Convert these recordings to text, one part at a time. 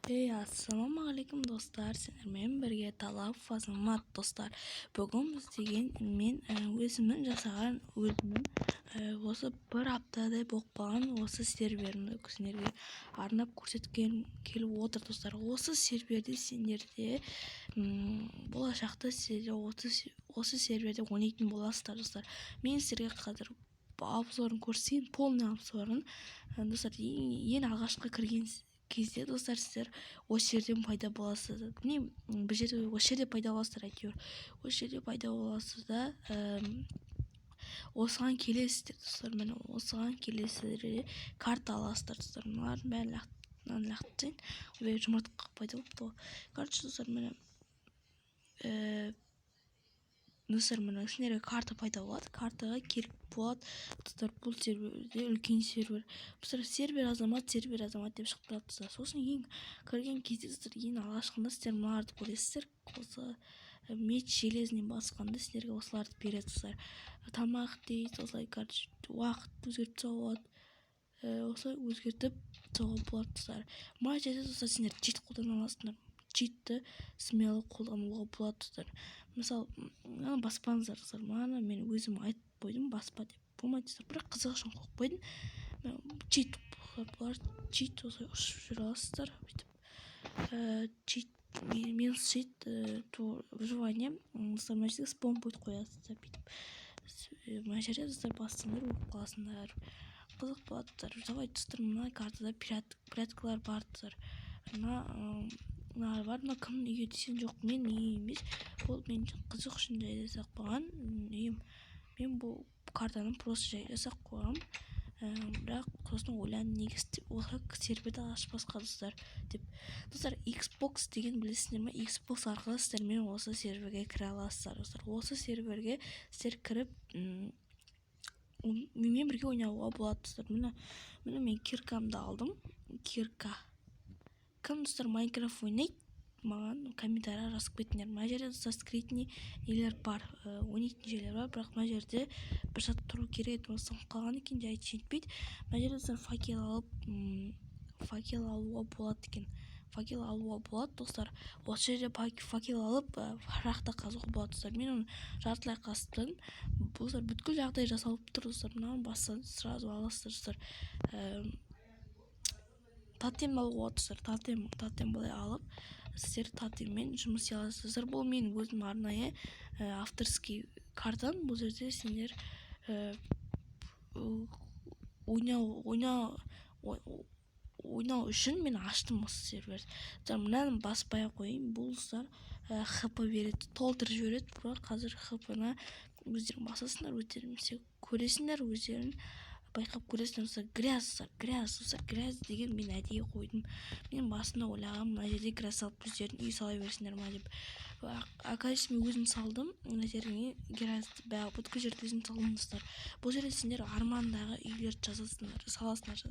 Ассалаумағалейкум достар, сіздермен бірге Талап Азамат достар. Бүгін біз мен өзімнің жасаған осы бір аптадай болып қалған осы серверімді сіздерге арнап көрсеткен келіп отыр достар. Осы серверде сендерде болашақта сіздер осы серверде ойнайтын боласыздар достар. Мен сіздерге қазір обзорын көрсетейін, полный обзорын достар. Ең алғашқы кірген кезде достар, сіздер осы жерден пайда боласыздар. Бір жерде осы жерде пайда боласыздар, әйтеуір осы жерде пайда боласыздар да осыған келесіздер достар. Міне осыған келесіздер, карта аласыздар достар. Мыналардың бәрін лақтырайын, жұмыртқа пайда болыпты ғой. Короче достар, міне достар, міне сендерге карта пайда болады, картаға керек болады достар. Бұл серверде үлкен сервер достар, сервер азамат деп шығып тұрады достар. Сосын ең кірген кезде достар, ең алғашқында сіздер мыналарды көресіздер. Осы меч железный басқанда сіздерге осыларды береді достар. Тамақ дейді, осылай короче уақыт өзгертіп тастауға болады, осылай өзгертіп тастауға болады достар. Мына жерде достар, сендер чит қолдана аласыздар. Читті смело қолдануға болады достар. Мысалы, мынаны баспаңыздар достар. Мынаны мен өзім айтып қойдым, баспа деп. Болмайды достар, бірақ қызық үшін қойып қойдым. Чит чит осылай ұшып жүре аласыздар. Чит минус чит выживание достар. Мына жерде спон пойнт қоясыздар бүйтіп. Мына жерде достар бассаңдар өліп қаласыңдар. Қызық болады достар. Давай достар, мына картада пираткалар бар достар. Мына бар, мына кімнің үйі десең, жоқ, мен үй емес, ол мен қызық үшін жай жасап қойған үйім. Мен бұл картаны просто жай жасап қойғам, бірақ сосын ойландым, неге осы серверді ашпасқа достар деп. Достар, Xbox деген білесіздер ме? Xbox арқылы сіздер мен осы серверге кіре аласыздар достар. Осы серверге сіздер кіріп менімен бірге ойнауға болады достар. Міне мен киркамды алдым. Кирка. Кім достар Майнкрафт ойнайды, маған комментария жазып кетіңдер. Мына жерде достар скритный нелер бар, ойнайтын жерлер бар, бірақ мына жерде бір сәт тұру керек, осыған қалған екен, жай жетпейді. Мына жерде достар факел алуға болады екен. Факел алуға болады достар. Осы жерде факел алып шахта қазуға болады достар. Мен оны жартылай қаздым. Достар, бүткіл жағдай жасалып тұр достар. Мынаны бастан сразу аласыздар достар. Тотем алуға болады достар. Тотем былай алып, сіздер тотеммен жұмыс істей аласыздар. Бұл мен өзім арнайы авторский картам. Бұл жерде сендер ойнау үшін мен аштым осы серверді. Мынаны баспай қойын. Бұл достар хп береді, толтырып жібереді. Бірақ қазір хп-ны өздерің басасыңдар, өздерің көресіңдер, өздерің байқап көресіңдер. Грязь деген мен әдейі қойдым. Мен басында ойлағам, мына жерде грязь салып өздерің үй сала берсіңдер ма деп. Оказывается, мен өзім салдым. Мына жерге грязьді бүткіл жерді өзім салдым достар. Бұл жерде сендер армандағы үйлерді саласыңдар.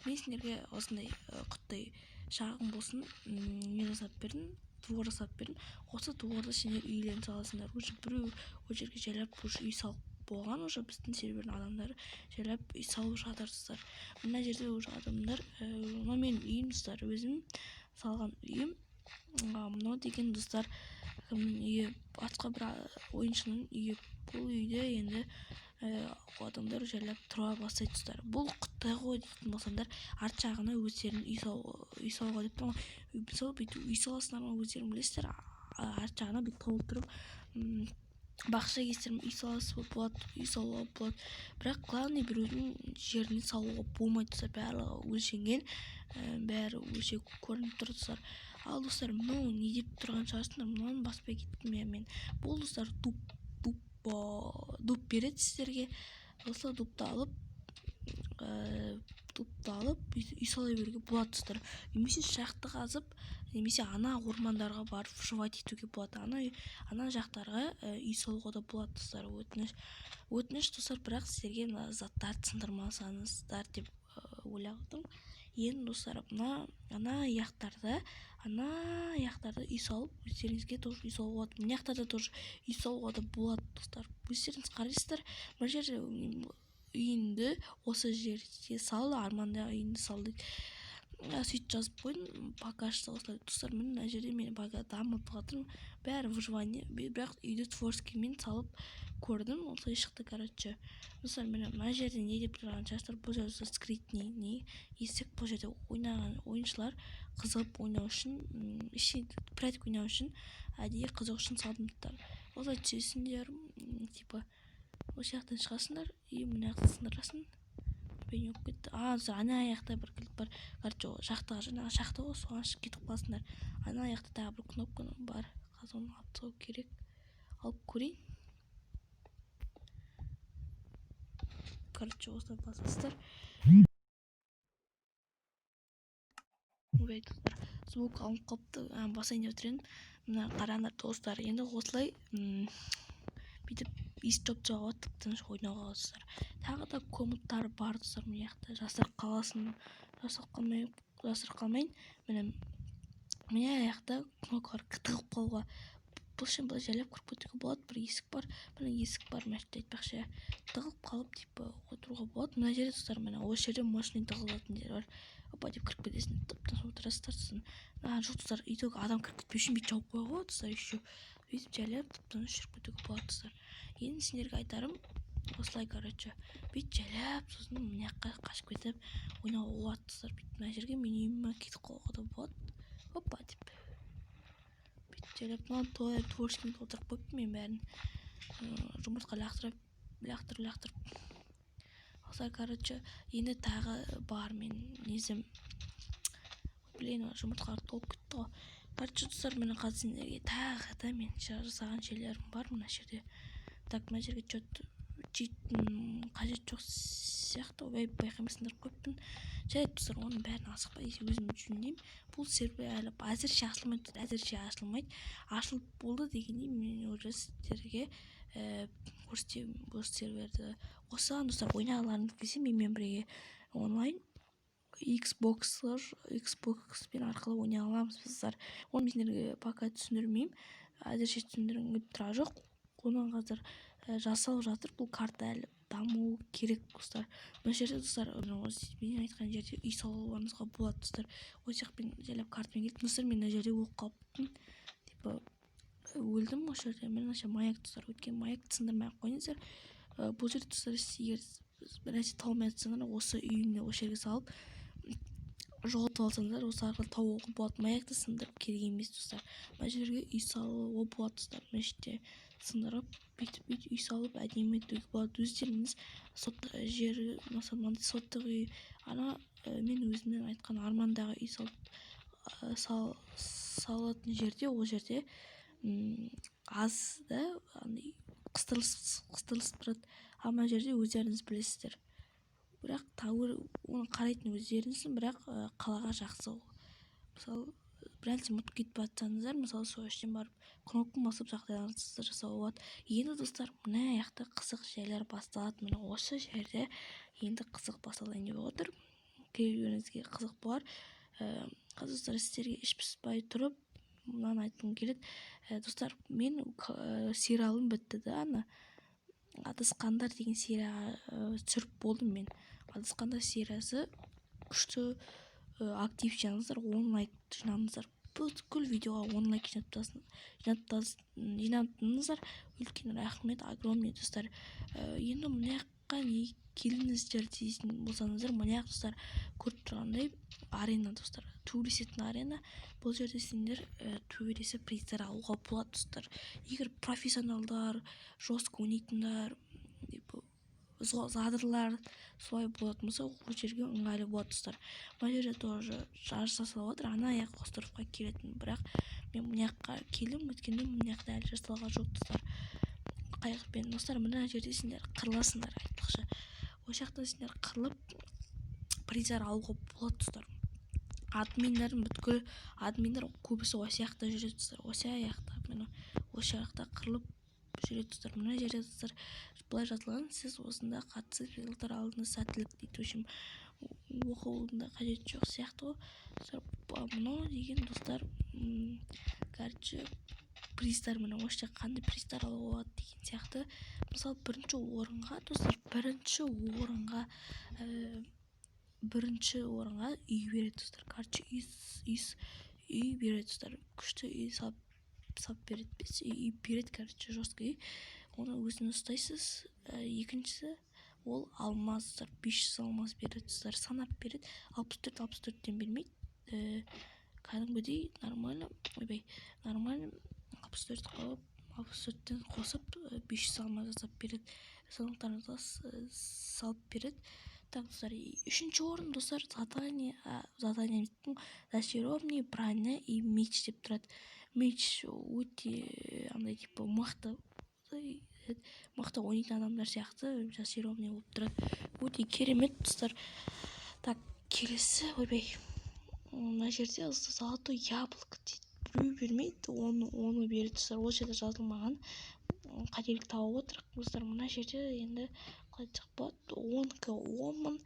Мен сендерге осындай құттай шағын болсын, не жасап бердім, двор жасап бердім. Осы дворда сендер үйлерін саласыңдар. Уже біреу ол жерге жайлап үй салып болған, уже біздің сервердің адамдары жайлап үй салып жатыр достар. Мына жерде уже адамдар, мына менің үйім достар, өзім салған үйім. Мынау деген достар кімнің үйі, басқа бір ойыншының үйі. Бұл үйде енді адамдар жайлап тұра бастайды достар. Бұл құттай ғой дейтін болсаңдар, арт жағына өздерін үй салуға деп тұрмын. Мысалы бүйтіп үй саласыңдар ма, өздерің білесіздер. Арт жағына бүйтіп толтырып бақша кестіріп үй салуға болады. Бірақ главный біреудің жеріне салуға болмайды достар. Барлығы өлшенген, бәрі өлшек көрініп тұр достар. Ал достар, мынау не деп тұрған шығарсыңдар, мынаны баспай кеттім мен. Бұл достар дуб береді сіздерге. Осы дубты алып үй сала беруге болады достар. Немесе шахта қазып, немесе ана ормандарға барып выживать етуге болады. Ана жақтарға үй салуға да болады достар. Өтініш достар, бірақ сіздерге заттарды сындырмасаңыздар деп ойлағым. Енді достар, ана яқтарда үй салып, өздеріңізге тоже үй салуға болады. Мына яқтарда тоже үй салуға да болады достар. Өздеріңіз қарайсыздар. Мына жерде үйінді осы жерде сал, арманда үйінді сал дейді. сөйтіп жазып қойдым. Пока что осылай достар, міне мына жерде мен пока дамытып жатырмын. Бәрі выживание, бірақ үйді творческиймен салып көрдім, осылай шықты. Короче, достар, міне мына жерде не деп тұрған шығарсыздар, бұл жерде скритный не есік, бұл жерде ойнаған ойыншылар қызығып ойнау үшін, прятки ойнау үшін әдейі қызық үшін салдымдар. Осылай түсесіңдер, типа осы жақтан шығасыңдар и мына жақты сындырасың. Бейнеп кетті. Ана аяқта бір кілт бар. Короче, жақтағы жаңағы шахта ғой, соған шығып кетіп қаласыңдар. Ана аяқта тағы бір кнопка бар. Қазір оны алып тастау керек. Алып көрейін. Короче, осылай басасыздар. Ой, достар, звук алынып қалыпты. Басайын деп отырмын. Мына қараңдар достар, енді осылай бүйтіп истоп жауап тыныш ойнауға достар. Тағы да комнаттар бар достар, мына жақта жасырып қаласың. Жасырып қалмайын. Міне аяқта кнопкалар тығып қалуға. Былай жайлап кіріп кетуге болады. Бір есік бар. Мына есік бар, мәшті айтпақшы. Тығып қалып, типа, отыруға болады. Мына жерде достар, мына осы жерде машина тығылатын жер бар. Опа деп кіріп кетесің, тып-тыныш отырасыздар сосын. Жоқ достар, үйдегі адам кіріп кетпеу үшін бүйтіп жауып қоюға болады достар, еще. Бүйтіп жайлап тып-тыныш жүріп кетуге болады достар. Енді сендерге айтарым, осылай, короче, бүйтіп жайлап, сосын мына жаққа қашып кетіп ойнауға болады достар. Бүйтіп мына жерге мен үйіме кетіп қалуға да болады. Опа деп. Бүйтіп жайлап, мына творческиймен толтырып қойыппын мен бәрін. Жұмыртқа лақтырып. Осылай, короче, енді тағы бар мен незім. Жұмыртқалар толып кетті ғой. Короче, достар, мені қазір сендерге тағы да мен жасаған жерлерім бар мына жерде. Так, мына жерге қажет жоқ сияқты, байқамасыңдар қойыппын. Жарайды достар, оның бәрін асықпай өзім жүндеймін. Бұл сервер әлі әзірше ашылмайды. Ашылып болды дегенде мен уже сіздерге көрсетемін бұл серверді. Осыған достар ойнағыларыңыз келсе менімен бірге онлайн Xboxпен арқылы ойнай аламыз біздер. Оны сендерге пока түсіндірмеймін. Әзірше түсіндіргім тұра жоқ. Оның қазір жасалып жатыр. Бұл карта әлі даму керек достар. Мына жерде достар, мен айтқан жерде үй салуларыңызға болады достар. Осы жақпен жайлап картамен келіп, достар, мен мына жерде өліп қалыппын. Типа өлдім осы жерде. Мен мына маяк достар, өткен маякты сындырмай қойыңыздар. Бұл жерде достар, егер бір нәрсе тауылмай жатсаңдар, осы үйімді осы жерге салып жоғалтып алсаңдар, осы арқылы табуға болады. Маякты сындырып керек емес достар. Мына жерге үй салуға болады достар. Мына жерде сындырып, бүйтіп үй салып әдемі етуге болады. Өздеріңіз жері, мысалы, соттық үй, мен өзімнің айтқан армандағы үй салатын жерде, ол жерде аз да қыстырылысып тұрады. Мына жерде өздеріңіз білесіздер. Бірақ оны қарайтын өздеріңізсің, бірақ қалаға жақсы. Мысалы, бір нәрсе ұмытып кетіп жатсаңыздар, мысалы, сол іштен барып кнопка басып жағдайларыңызды жасауға болады. Енді достар, мына аяқта қызық жайлар басталады. Міне осы жерде енді қызық басталайын деп отыр. Келуіңізге қызық болар. Қазір достар, сіздерге іш пыспай тұрып, мынаны айтқым келеді. Достар, мен сериалым бітті да, Адасқандар деген серияға түсіріп болдым мен. Адасқандар сериясы күшті, актив жинаңыздар, 10 лайк жинаңыздар. Бүткіл видеоға 10 лайк жинадыңыздар. Үлкен рахмет, огромный достар. Енді мына жаққа не келіңіздер дейсің болсаңыздар, мына жақ достар, көріп тұрғандай арена достар, төбелесетін арена. Бұл жерде сендер төбелесіп приздер алуға болады достар. Егер профессионалдар, жестко ойнайтындар, задырлар солай болады болса, бұл жерге ыңғайлы болады достар. Мына жерде тоже жарыс жасалып жатыр. Ана аяқ островқа келетін, бірақ мен мына жаққа келдім, өткенде мына жақта әлі жасалған жоқ достар. Қайықпен достар, мына жерде сендер қырыласыңдар, айтпақшы. Осы жақта сендер қырылып приздар алуға болады достар. Админдар көбісі осы жақта жүреді достар. Осы жақта қырылып жүреді достар. Мына жерде достар былай жазылған, сіз осында қатысып сыйлықтар алдыңыз, сәттілік дейді. Өшім оқуында қажет жоқ сияқты ғой. Мынау деген достар, короче, приздар, мына осы жақта қандай приздар алуға болады деген сияқты. Мысалы, бірінші орынға бірінші орынға үй береді достар. Короче, үй береді достар. Күшті үй салып береді. Үй береді, короче, жесткий үй. Оны өзіңіз ұстайсыз. Екіншісі ол алмаз достар. 500 алмаз береді достар. Санап береді. 64-64-тен бермейді. Кәдімгідей нормально 64 қойып 64-тен қосып 500 алмаз жасап береді. Сондықтан салып береді. Так, достар, үшінші орын достар, задание зачарование, броня и меч деп тұрады. Меч өте андай типа мықты ойнайтын адамдар сияқты зачарование болып тұрады. Өте керемет достар. Так, келесі мына жерде золотой яблоко дейді. Біреу бермейді, оны береді достар. Ол жерде жазылмаған, қателік тауып отырық достар. Мына жерде енді қалай айтсақ болады, 10 мың.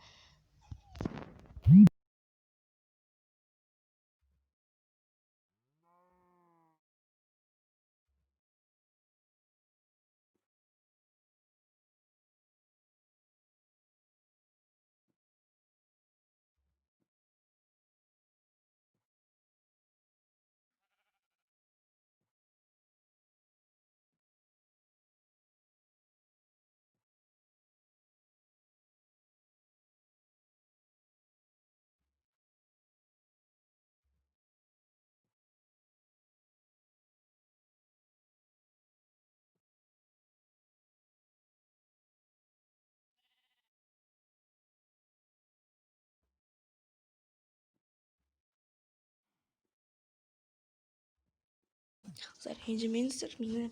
Ренжімеңіздер, мені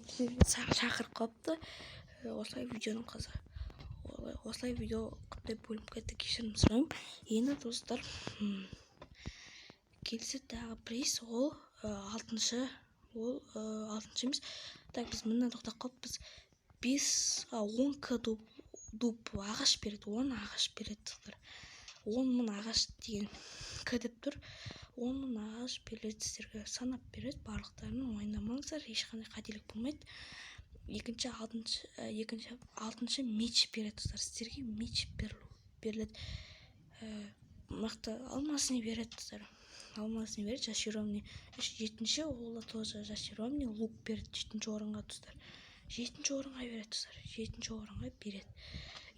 шақырып қалыпты. Осылай видеоның қызы. Осылай видео қытай бөліп кетті, кешірім сұраймын. Енді достар, келесі тағы приз, ол 6-шы емес. Так, біз мына тоқтап қалыппыз. 10к дуб ағаш береді, 10 ағаш береді достар. 10 мың ағаш деген к деп тұр. 10 мың ағаш береді сіздерге, санап береді. Барлықтарын ойнамаңыздар, ешқандай қателік болмайды. Екінші 6-шы меч береді достар. Сіздерге меч беріледі. Мықты алмазын береді достар. Алмазын береді, зачарование. 7-ші ол тоже зачарование, лук береді 7-ші орынға достар. 7-ші орынға береді достар. 7-ші орынға береді.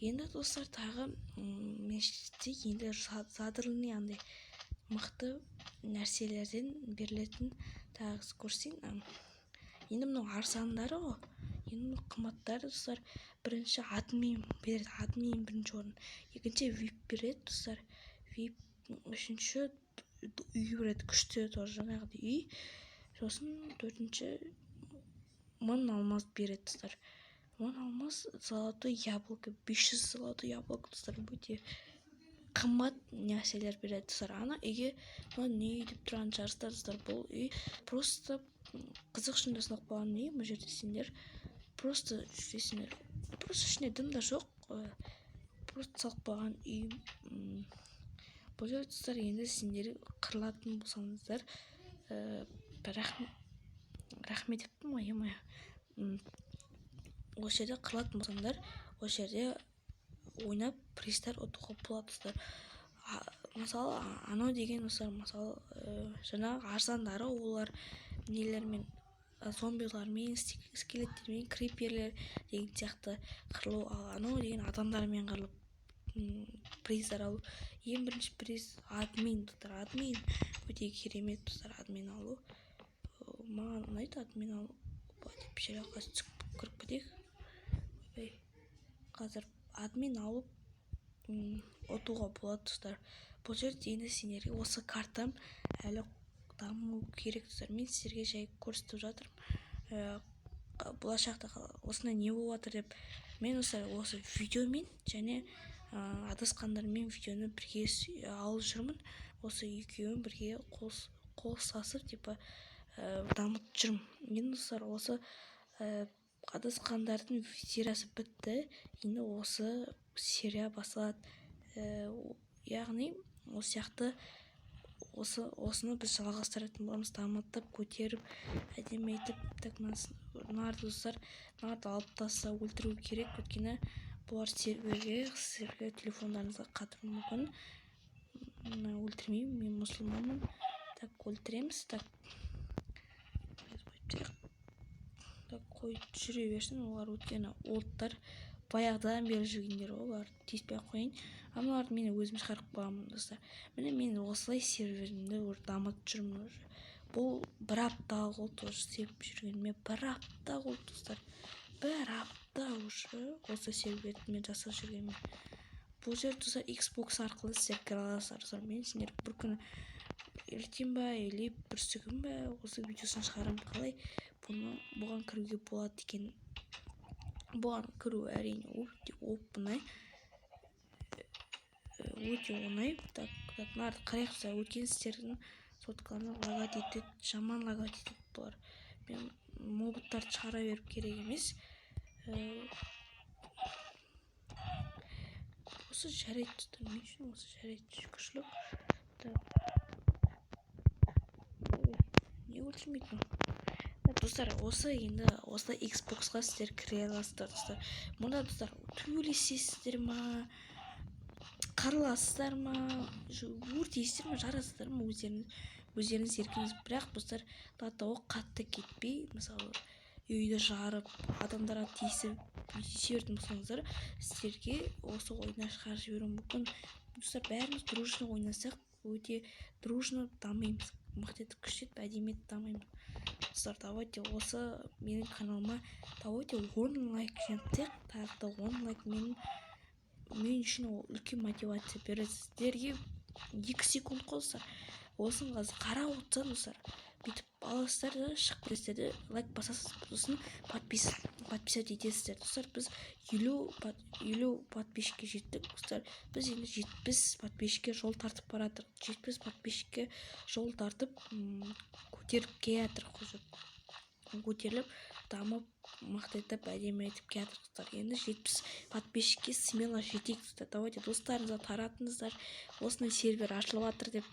Енді достар, тағы мешітте енді задырылный андай мықты нәрселерден берілетін тағы көрсейін. Енді мұның арзандары ғой. Енді қымбаттары достар. Бірінші админ береді, админ бірінші орын. Екінші вип береді достар. Вип. Үшінші үй береді, күшті тоже жаңағыдай үй. Сосын 4-ші 1000 алмаз береді достар. 1000 алмаз, золотой яблоко, 500 золотой яблоко достар. Өте қымбат нәрселер береді достар. Ана үйге не үй деп тұрған шығарсыздар достар. Бұл үй просто қызық үшін жасалып қойған үй. Бұл жерде сендер просто жүресіңдер. Просто ішінде дым да жоқ. Просто салып қойған үй. Бұл жерде достар, енді сендер қырылатын болсаңыздар, рахмет еттім ғой. Осы жерде қырылатын болсаңдар, осы жерде ойнап приздар ұтуға болады достар. Мысалы, анау деген достар, мысалы, жаңағы арзандары олар нелермен, зомбилармен, скелеттермен, криперлер деген сияқты қырылу. Анау деген адамдармен қырылып приздар алу. Ең бірінші приз админ достар. Админ өте керемет достар, админ алу. Маған ұнайды админ алу. Деп жерге түсіп кіріп кетейік. Қазір админ алып ұтуға болады достар. Бұл жерде енді сендерге осы картам әлі даму керек достар. Мен сіздерге жай көрсетіп жатырмын. Болашақта осындай не болып жатыр деп. Мен осы видеомен және адасқандармен видеоны бірге алып жүрмін. Осы екеуін бірге қол сасып типа дамытып жүрмін. Енді достар, осы адасқандардың сериясы бітті. Енді осы серия басталады. Яғни осы сияқты осыны біз жалғастыратын боламыз, дамытып, көтеріп, әдемі етіп. Нарды достар, нарды алып тастаса өлтіру керек, өйткені бұлар серверге сіздерге телефондарыңызға қатыруы мүмкін. өлтірмеймін, мен мұсылманмын. Так, өлтіреміз. Так, қойып жүре берсін. Олар өткені олттар баяғыдан бері жүргендер, олар тиіспей қойын. Мыналарды мен өзім шығарып қоямын, достар. Міне мен осылай серверімді дамытып жүрмін уже. Бұл бір апта болды уже себіп жүргеніме. Бір апта болды, достар. Бір апта уже осы серверді мен жасап жүргеніме. Бұл жер, достар, Xbox арқылы сіздер кіре аласыздар. Мен сендер бір күні ертең ба или бүрсігім ба осы видеосын шығарамын, қалай бұған кіруге болады екен. Бұған кіру әрине өте оңай. Так, нарды қарайықса, өткен сіздердің сотканы лагать етеді, жаман лагать етеді бұлар. Мен моботтарды шығара беріп керек емес. Осы жарайды, достар, мен үшін осы жарайды, шүкіршілік. Не өлтірмейді? Достар, осы енді осылай Xbox-ға сіздер кіре аласыздар, достар. Мұнда, достар, төбелесесіздер ма, қарыласыздар ма, өртейсіздер ма, жарасыздар ма, өздеріңіз еркіңіз. Бірақ, достар, датауы қатты кетпей, мысалы, үйді жарып, адамдарға тиісіп беретін болсаңыздар, сіздерге осы ойына шығарып жіберуім мүмкін. Достар, бәріміз дружно ойнасақ, өте дружно дамимыз. Мықты етіп, күшті етіп, әдемі етіп дамимыз. Достар, давайте осы менің каналыма давайте 10 лайк жинап, тағы да 10 лайк мен үшін ол үлкен мотивация береді. Сіздерге 2 секунд қосыңыздар. Осын қазір қарап отырсаңыз, достар, бүйтіп аласыздар да шығып кетесіздер, лайк басасыз, сосын подписать етесіздер. Достар, біз 50 подписчикке жеттік, достар. Біз енді 70 подписчикке жол тартып баратырық. 70 подписчикке жол тартып, көтеріп келатырық уже. Көтеріліп, дамып, мықты етіп, әдемі етіп келатырық, достар. Енді 70 подписчикке смело жетейік, достар. Давайте достарыңызға таратыңыздар. Осындай сервер ашылып жатыр деп,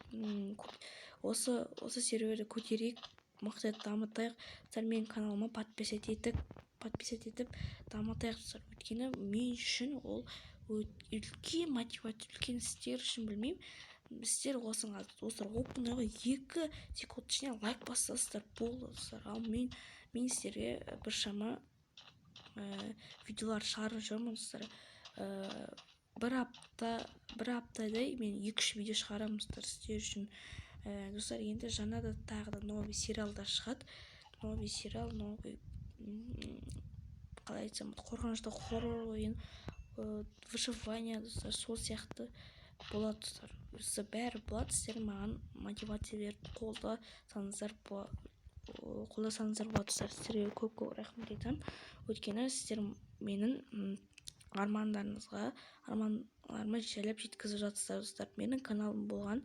осы серверді көтерейік, мықты етіп дамытайық. Достар, менің каналыма подписать етіп дамытайық, достар. Өйткені мен үшін ол үлкен мотивация, үлкен істер үшін білмеймін. Сіздер осыға, достар, оп-оңай 2 секунд ішіне лайк басасыздар, болды, достар. Ал мен сіздерге біршама видеолар шығарып жүрмін, достар. Бір аптадай мен 2-3 видео шығарамын, достар, сіздер үшін. Достар, енді жаңа да тағы да новый сериалдар шығады. Новый сериал, қалай айтсам, қорқынышты хоррор ойын, выживание, достар, сол сияқты болады, достар. Осы бәрі болады. Сіздер маған мотивация беріп қолдасаңыздар болады, достар. Сіздерге көп рахмет айтамын. Өйткені сіздер менің армандарыма жайлап жеткізіп жатсыздар, достар. Менің каналым болған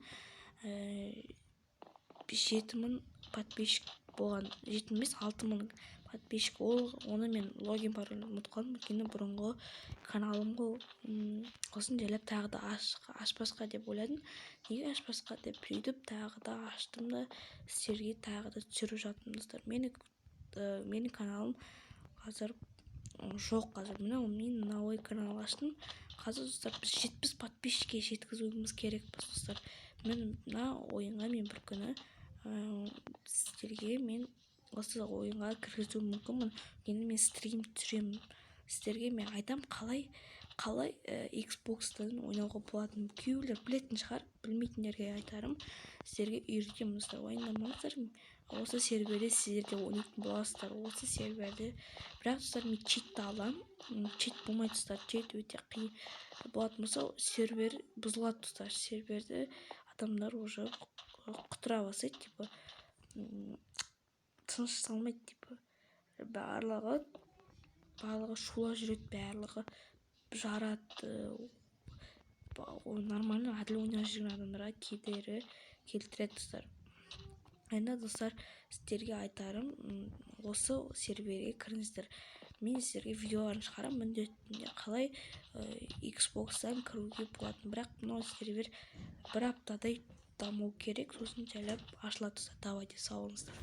7000 подписчик болған, 7000-6000 подписчик. Оны мен логин паролін ұмытып қалдым, өйткені бұрынғы каналым ғой. Осын жайлап тағы да ашпасқа деп ойладым. Неге ашпасқа деп сөйтіп тағы да аштым да, сіздерге тағы да түсіріп жаттым, достар. Менің каналым қазір жоқ, қазір. Мен новый канал аштым. Қазір, достар, біз 70 подписчикке жеткізуіміз керек, достар. Мына ойынға мен бір күні сіздерге осы ойынға кіргізуім мүмкінмін. Енді мен стрим түсіремін. Сіздерге мен айтам, қалай Xbox-тан ойнауға болатынын. Кейбіреулер білетін шығар, білмейтіндерге айтарым. Сіздерге үйретемін, достар. Уайымдамаңыздар. Осы серверде сіздер де ойнайтын боласыздар. Осы серверде. Бірақ, достар, мен читті алам. Чит болмайды, достар. Чит өте қиын болады. Мысалы, сервер бұзылады, достар. Серверді адамдар уже құтыра бастайды, типа тыныш салмайды, типа барлығы шула жүреді, барлығы жарады. Нормально әділ ойнап жүрген адамдарға кедергі келтіреді, достар. Енді, достар, сіздерге айтарым, осы серверге кіріңіздер. Мен сіздерге видеоларын шығарамын, міндетті қалай Xbox-тан кіруге болатын. Бірақ мынау сервер бір аптадай даму керек, сосын жайлап ашылады, достар. Давайте, сау болыңыздар.